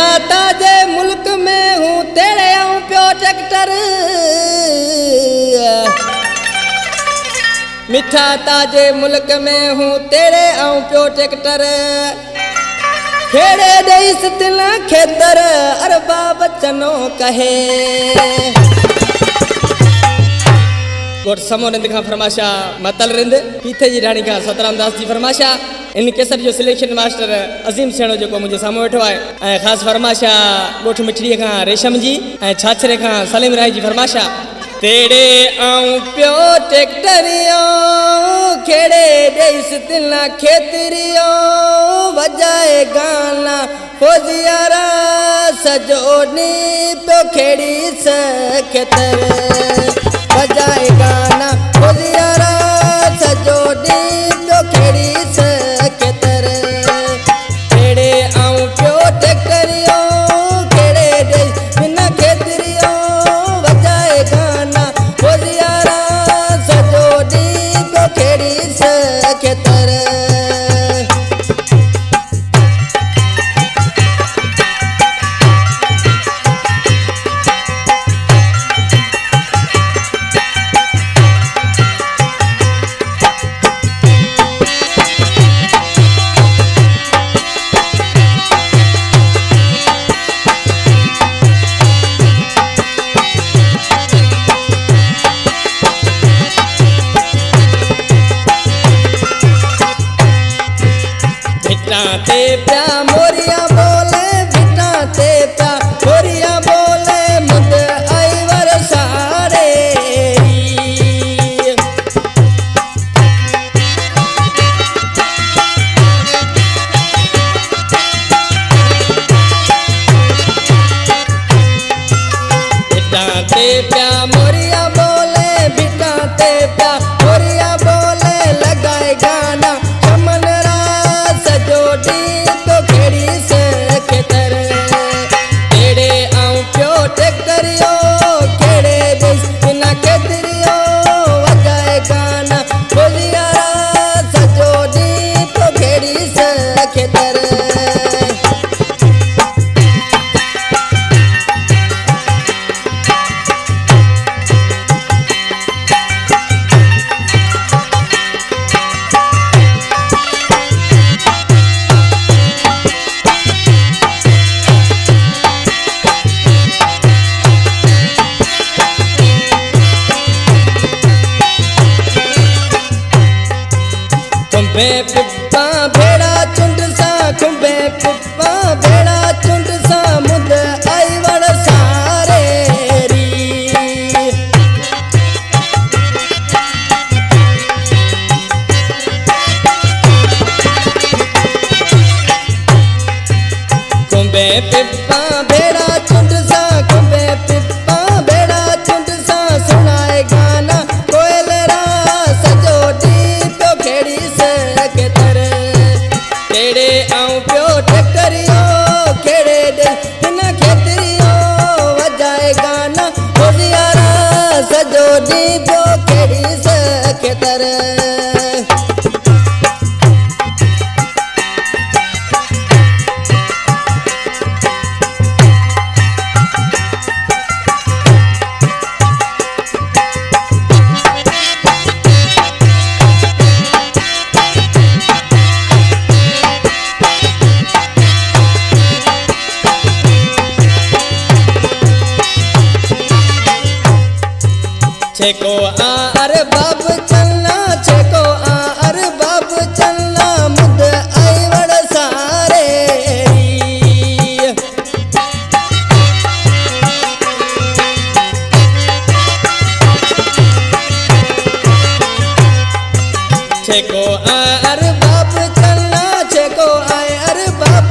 मिठा ताजे मुल्क में हूँ तेरे आऊं प्यो ट्रैक्टर। मिठा ताजे मुल्क में हूँ तेरे आऊं प्यो ट्रैक्टर। खेड़े देस तिला खेतर अरबा बचनो कहे। गोट समोरिंद का फरमाशा मतल रिंद पीथे जी रानी का सतराम दास जी फरमाशा। इन केसर जो सिलेक्शन मास्टर अजीम सेणो जो मुझे सामू वेठो है। खास फरमाशा गोठ मिठड़ी का रेशम जी छाछरे का सलीम राय जी फरमाशा। तेरे आऊं प्यो ट्रैक्टरियो खेड़े देस तिला खेतरियो वजाए गाना फौजियारा सजोनी प्यो खेड़ी सखेतर। बजाए गाना फौजियारा सजोनी प्यो खेड़ी सखेतर। खेड़े आऊं प्यो ट्रैक्टरियो खेड़े देस बिना खेतरियो बजाए गाना फौजियारा सजोनी प्यो खेड़ी सखेतर। भिटाते प्या मोरिया बोले भिटाते प्या मोरिया बोले मुद आईवर सारे। भिटाते प्या मोरिया बोले भिटाते प्या मोरिया बोले लगाए गाना चमन सजोटी तो खेड़ी सखेतर। तेरे आऊं प्यो ट्रैक्टरियो खेड़े देस बिना खेतरियो वजाए गाना फौजियारा सजोटी तो खेड़ी सखेतर। खुंबे पिप्पा भेड़ा चुंड सा खुंबे पिप्पा भेड़ा चुंड सा मुद आईवर सारे री। खुंबे पिप्पा भेड़ा चुंड सा खुंबे पिप्पा भेड़ा चुंड सा सुनाए गाना कोयलरा सजोटी प्यो खेड़ी सखेतर। तेरे आऊं प्यो ट्रैक्टरियो खेड़े देस बिना खेतरियो वजाए गाना फौजियारा सजोनी प्यो खेड़ी सखेतर। छेको आ अरे बाब चलना छेको आ अरे बाब चलना मुद आईवर सारे। छेको आ अरे बाब चलना छेको आए अरे बाब